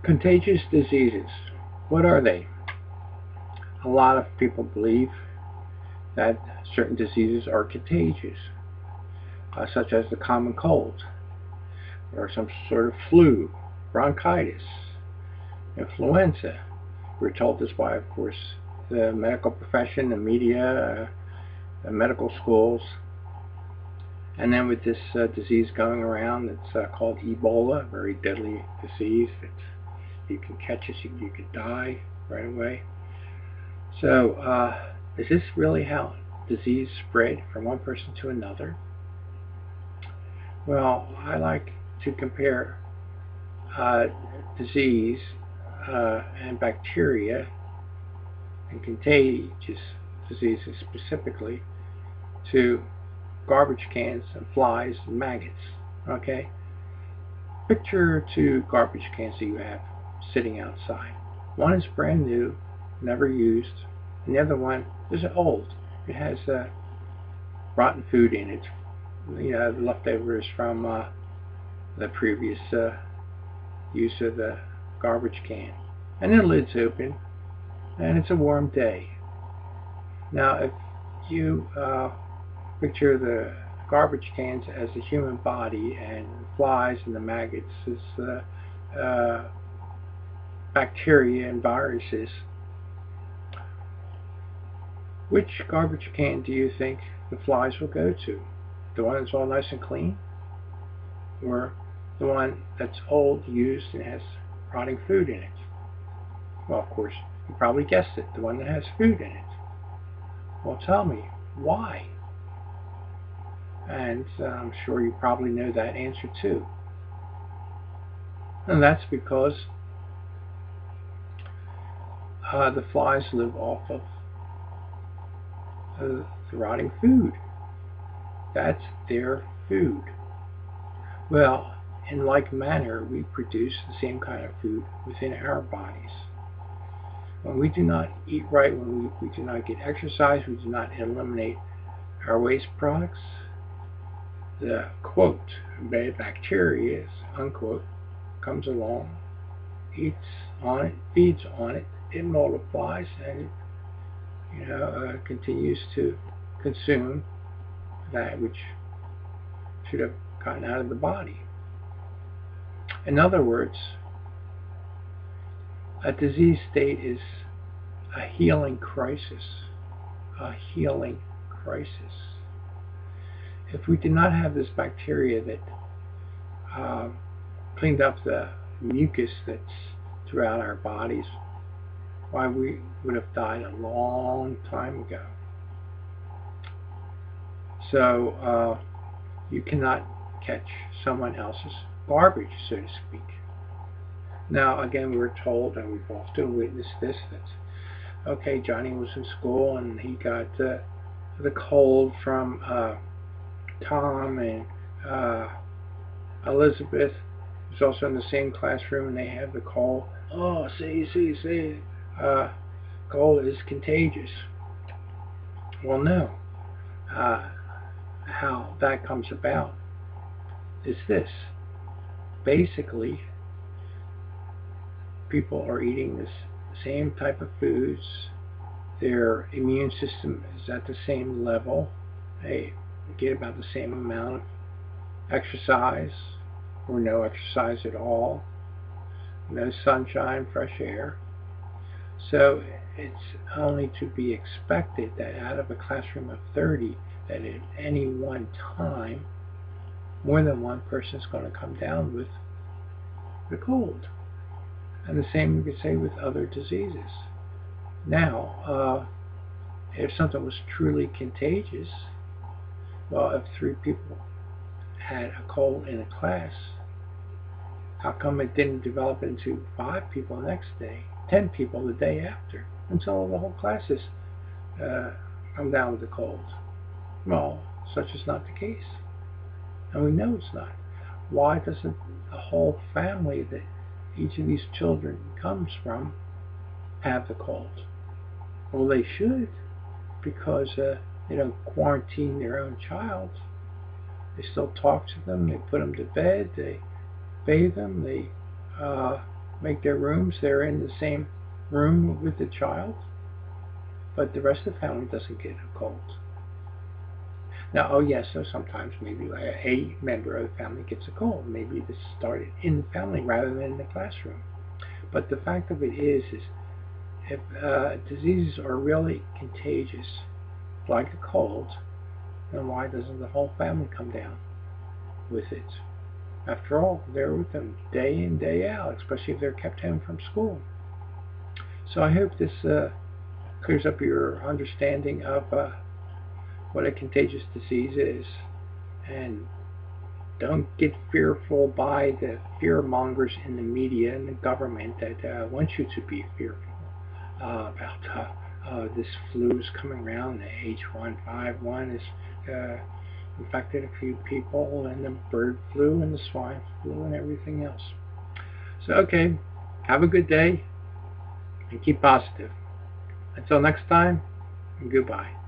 Contagious diseases. What are they? A lot of people believe that certain diseases are contagious, such as the common cold, or some sort of flu, bronchitis, influenza. We're told this by, of course, the medical profession, the media, the medical schools. And then with this disease going around, it's called Ebola, a very deadly disease that you can catch it, you could die right away. So, is this really how disease spread from one person to another? Well, I like to compare disease and bacteria and contagious diseases specifically to garbage cans and flies and maggots. Okay? Picture two garbage cans that you have sitting outside. One is brand new, never used, and the other one is old. It has rotten food in it, leftovers from the previous use of the garbage can. And the lid's open, and it's a warm day. Now, if you picture the garbage cans as the human body and flies and the maggots as bacteria and viruses, which garbage can do you think the flies will go to? The one that's all nice and clean? Or the one that's old, used, and has rotting food in it? Well, of course, you probably guessed it, the one that has food in it. Well, tell me, why? And I'm sure you probably know that answer too. And that's because the flies live off of the rotting food. That's their food. Well, in like manner, we produce the same kind of food within our bodies. When we do not eat right, when we do not get exercise, we do not eliminate our waste products, the quote, bad bacteria, unquote, comes along, eats on it, feeds on it, it multiplies, and it continues to consume that which should have gotten out of the body. In other words, a disease state is a healing crisis. A healing crisis. If we did not have this bacteria that cleaned up the mucus that's throughout our bodies, why, we would have died a long time ago. So you cannot catch someone else's garbage, so to speak. Now, again, we're told, and we've often witnessed this, that, okay, Johnny was in school and he got the cold from Tom, and Elizabeth was also in the same classroom, and they have the cold. Oh, see, cold is contagious. Well, no. How that comes about is this. Basically, people are eating this same type of foods. Their immune system is at the same level. They get about the same amount of exercise, or no exercise at all. No sunshine, fresh air. So it's only to be expected that out of a classroom of 30, that at any one time, more than one person is going to come down with the cold. And the same you could say with other diseases. Now, if something was truly contagious, well, if 3 people had a cold in a class, how come it didn't develop into 5 people the next day, 10 people the day after, until the whole class is come down with the cold? Well, such is not the case. And we know it's not. Why doesn't the whole family that each of these children comes from have the cold? Well, they should, because they don't quarantine their own child. They still talk to them, they put them to bed, they bathe them, they make their rooms. They're in the same room with the child, but the rest of the family doesn't get a cold. Now, oh yes, so sometimes maybe a member of the family gets a cold. Maybe this started in the family rather than in the classroom. But the fact of it is if diseases are really contagious, like a cold, then why doesn't the whole family come down with it? After all, they're with them day in, day out, especially if they're kept home from school. So I hope this clears up your understanding of what a contagious disease is. And don't get fearful by the fear mongers in the media and the government that want you to be fearful about this flu is coming around. The H1N1 is infected a few people, and the bird flu and the swine flu and everything else. So, okay, have a good day and keep positive. Until next time, goodbye.